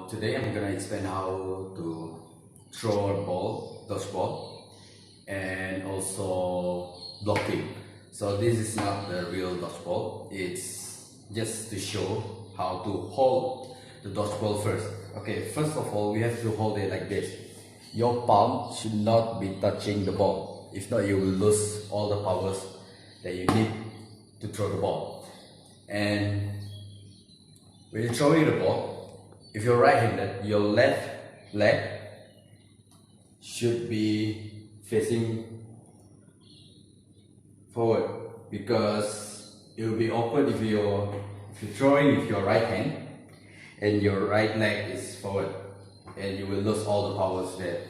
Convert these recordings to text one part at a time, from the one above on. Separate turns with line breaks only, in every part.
Today I'm gonna explain how to throw a ball, dodgeball, and also blocking. So this is not the real dodgeball. It's just to show how to hold the dodgeball first. Okay, first of all, we have to hold it like this. Your palm should not be touching the ball. If not, you will lose all the powers that you need to throw the ball. And when you're throwing the ball, if you're right-handed, your left leg should be facing forward because it will be awkward if you're throwing with your right hand and your right leg is forward, and you will lose all the powers there.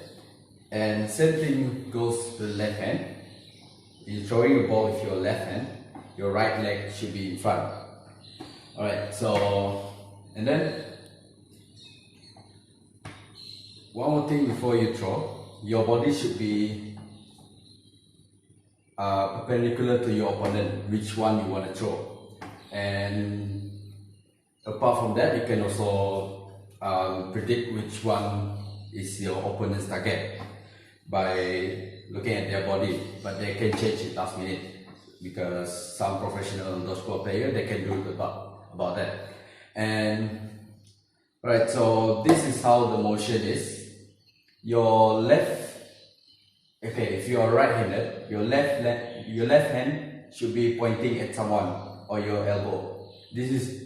And same thing goes to the left hand. You're throwing the ball with your left hand, your right leg should be in front. Alright, so and then one more thing before you throw, your body should be perpendicular to your opponent, which one you want to throw. And apart from that, you can also predict which one is your opponent's target by looking at their body, but they can change it last minute because some professional dodgeball player, they can do it about that. And right, so this is how the motion is. Your left, okay, if you are right-handed, your left hand should be pointing at someone or your elbow. This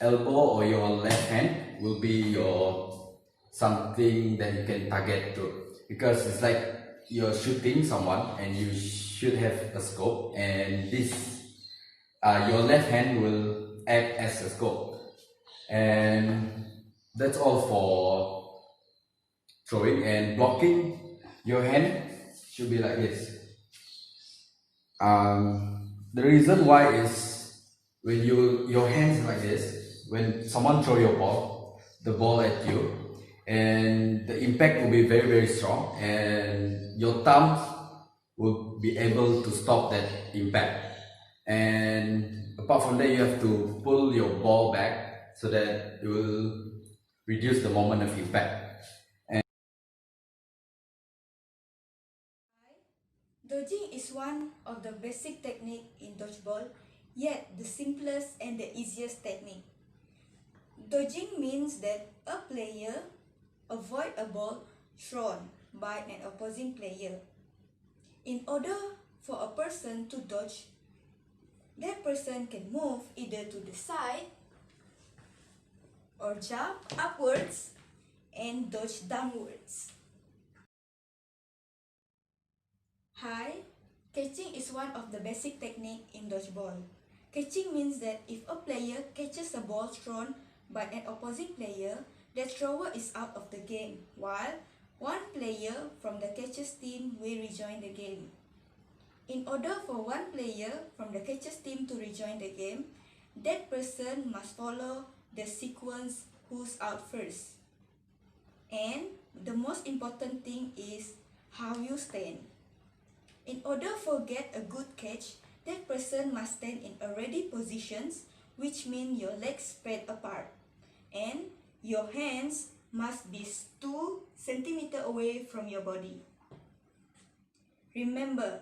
elbow or your left hand will be your something that you can target to, because it's like you're shooting someone and you should have a scope, and this your left hand will act as a scope. And that's all for throwing. And blocking, your hand should be like this. The reason why is when your hands like this, when someone throw the ball at you, and the impact will be very, very strong, and your thumbs will be able to stop that impact. And apart from that, you have to pull your ball back so that it will reduce the moment of impact.
Dodging is one of the basic technique in dodgeball, yet the simplest and the easiest technique. Dodging means that a player avoid a ball thrown by an opposing player. In order for a person to dodge, that person can move either to the side or jump upwards and dodge downwards. Hi, catching is one of the basic technique in dodgeball. Catching means that if a player catches a ball thrown by an opposing player, the thrower is out of the game, while one player from the catcher's team will rejoin the game. In order for one player from the catcher's team to rejoin the game, that person must follow the sequence who's out first. And the most important thing is how you stand. In order for get a good catch, that person must stand in a ready positions, which means your legs spread apart, and your hands must be 2 centimeters away from your body. Remember,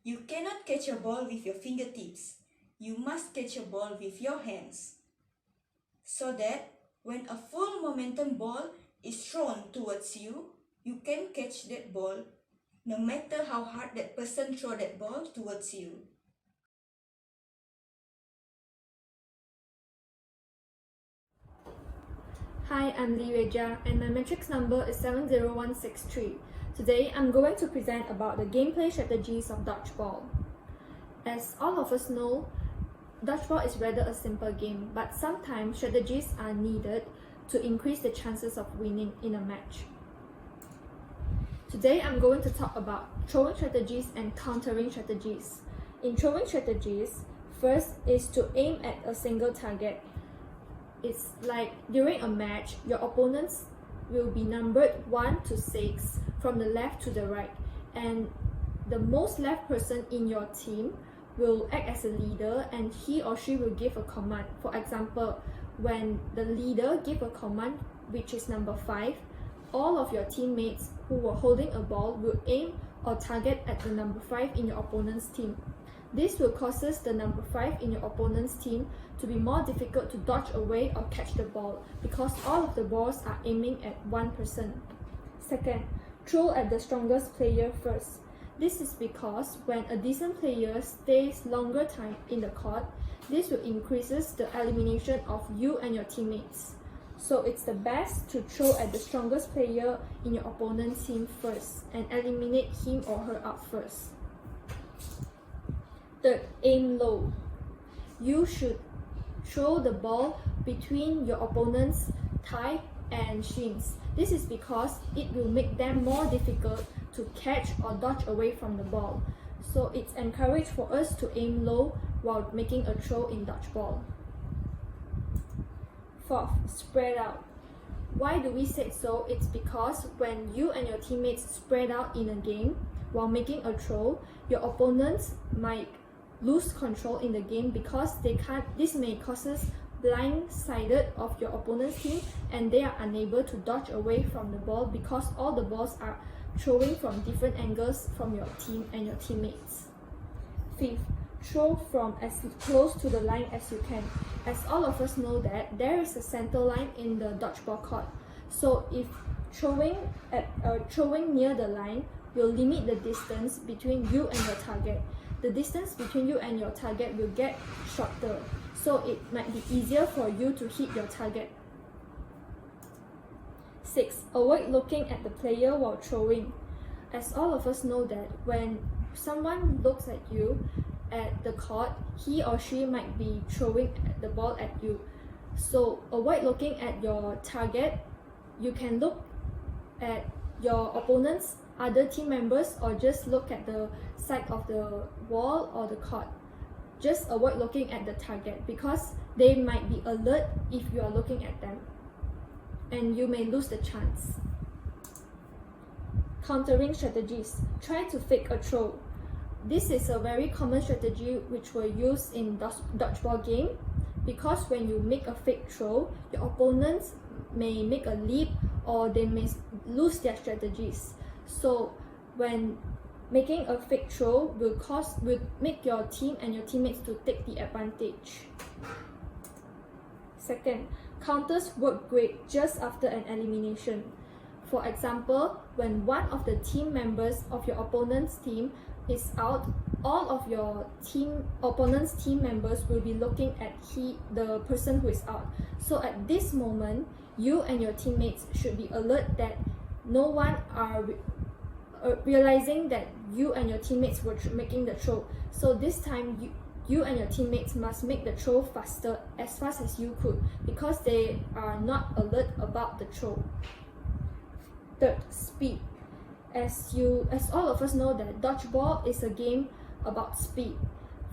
you cannot catch a ball with your fingertips. You must catch a ball with your hands, so that when a full momentum ball is thrown towards you, you can catch that ball no matter how hard that person throw that ball towards you.
Hi, I'm Lee Reja, and my matrix number is 70163. Today, I'm going to present about the gameplay strategies of dodgeball. As all of us know, dodgeball is rather a simple game, but sometimes strategies are needed to increase the chances of winning in a match. Today, I'm going to talk about throwing strategies and countering strategies. In throwing strategies, first is to aim at a single target. It's like during a match, your opponents will be numbered 1 to 6 from the left to the right, and the most left person in your team will act as a leader, and he or she will give a command. For example, when the leader give a command, which is number 5, all of your teammates who were holding a ball will aim or target at the number 5 in your opponent's team. This will causes the number 5 in your opponent's team to be more difficult to dodge away or catch the ball because all of the balls are aiming at one person. Second, throw at the strongest player first. This is because when a decent player stays longer time in the court, this will increases the elimination of you and your teammates. So it's the best to throw at the strongest player in your opponent's team first and eliminate him or her out first. Third, aim low. You should throw the ball between your opponent's thigh and shins. This is because it will make them more difficult to catch or dodge away from the ball. So it's encouraged for us to aim low while making a throw in dodgeball. Fourth, spread out. Why do we say so? It's because when you and your teammates spread out in a game while making a throw, your opponents might lose control in the game because this may causes blindsided of your opponent's team and they are unable to dodge away from the ball because all the balls are throwing from different angles from your team and your teammates. Fifth, throw from as close to the line as you can. As all of us know that there is a center line in the dodgeball court. So if throwing near the line will limit the distance between you and your target. The distance between you and your target will get shorter, so it might be easier for you to hit your target. 6. Avoid looking at the player while throwing. As all of us know that when someone looks at you at the court, he or she might be throwing the ball at you. So avoid looking at your target. You can look at your opponent's other team members or just look at the side of the wall or the court. Just avoid looking at the target because they might be alert if you are looking at them and you may lose the chance. Countering strategies. Try to fake a throw. This is a very common strategy which were used in dodgeball game because when you make a fake throw, your opponents may make a leap or they may lose their strategies. So when making a fake throw will make your team and your teammates to take the advantage. Second, counters work great just after an elimination. For example, when one of the team members of your opponent's team is out, all of your opponent's team members will be looking at the person who is out. So at this moment, you and your teammates should be alert that no one are realizing that you and your teammates were making the throw. So this time you and your teammates must make the throw faster, as fast as you could, because they are not alert about the throw. Third, speed. As all of us know that dodgeball is a game about speed.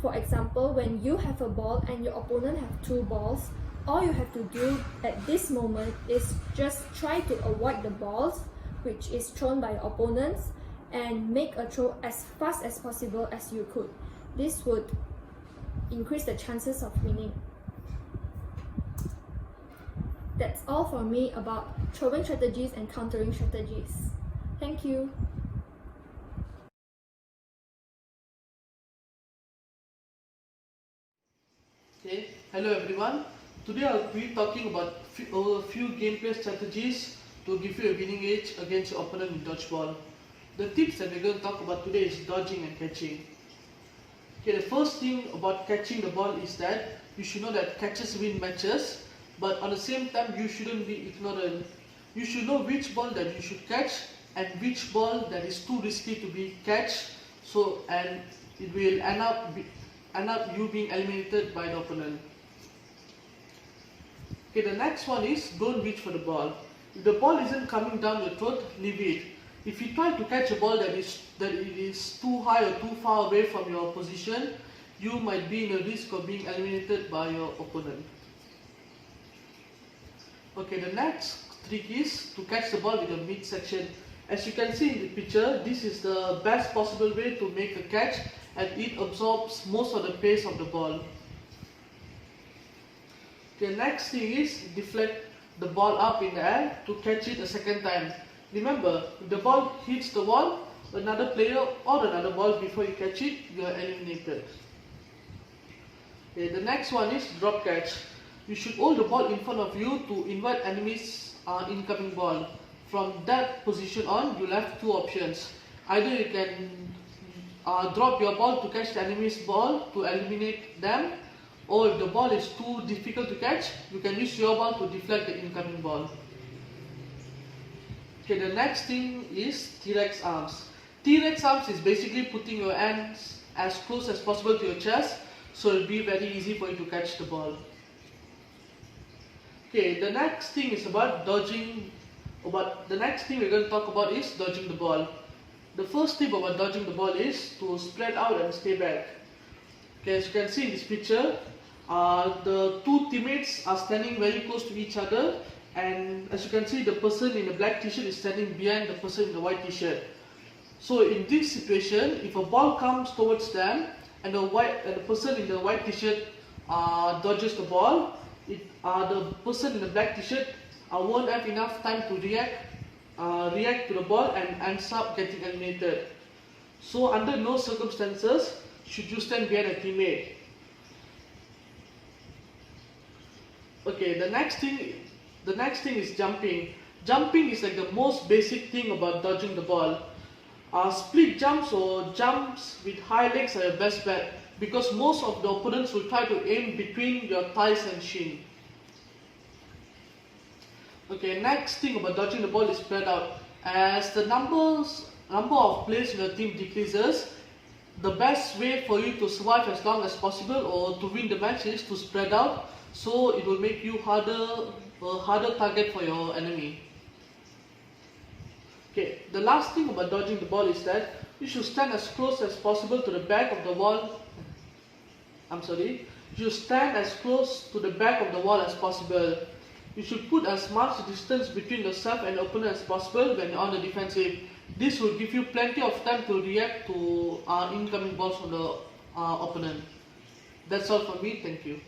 For example, when you have a ball and your opponent have 2 balls, all you have to do at this moment is just try to avoid the balls which is thrown by your opponents and make a throw as fast as possible as you could. This would increase the chances of winning. That's all for me about throwing strategies and countering strategies. Thank you.
Okay, hello everyone. Today I'll be talking about a few gameplay strategies to give you a winning edge against your opponent in dodgeball. The tips that we're going to talk about today is dodging and catching. Okay, the first thing about catching the ball is that you should know that catches win matches, but at the same time you shouldn't be ignorant. You should know which ball that you should catch and which ball that is too risky to be catched, and it will end up you being eliminated by the opponent. Okay, the next one is don't reach for the ball. If the ball isn't coming down your throat, leave it. If you try to catch a ball that is too high or too far away from your position, you might be in a risk of being eliminated by your opponent. Okay, the next trick is to catch the ball with your midsection. As you can see in the picture, this is the best possible way to make a catch, and it absorbs most of the pace of the ball. Okay, next thing is deflect the ball up in the air to catch it a second time. Remember, if the ball hits the wall, another player or another ball before you catch it, you are eliminated. Okay, the next one is drop catch. You should hold the ball in front of you to invite enemies' incoming ball. From that position on, you'll have two options. Either you can drop your ball to catch the enemy's ball to eliminate them, or if the ball is too difficult to catch, you can use your ball to deflect the incoming ball. Okay, the next thing is T-Rex arms. T-Rex arms is basically putting your hands as close as possible to your chest, so it'll be very easy for you to catch the ball. Okay, the next thing is about dodging. The next thing we're going to talk about is dodging the ball. The first tip about dodging the ball is to spread out and stay back. Okay, as you can see in this picture, the two teammates are standing very close to each other, and as you can see, the person in the black t-shirt is standing behind the person in the white t-shirt. So in this situation, if a ball comes towards them and the person in the white t-shirt dodges the ball, the person in the black t-shirt won't have enough time to react to the ball and ends up getting eliminated. So under no circumstances should you stand behind a teammate. Okay, the next thing is jumping. Jumping is like the most basic thing about dodging the ball. Split jumps or jumps with high legs are your best bet, because most of the opponents will try to aim between your thighs and shin. Okay, next thing about dodging the ball is spread out. As the number of players in your team decreases, the best way for you to survive as long as possible or to win the match is to spread out, so it will make you a harder target for your enemy. Okay, the last thing about dodging the ball is that you should stand as close as possible to the back of the wall. You should stand as close to the back of the wall as possible. You should put as much distance between yourself and the opponent as possible when you're on the defensive. This will give you plenty of time to react to incoming balls from the opponent. That's all from me, thank you.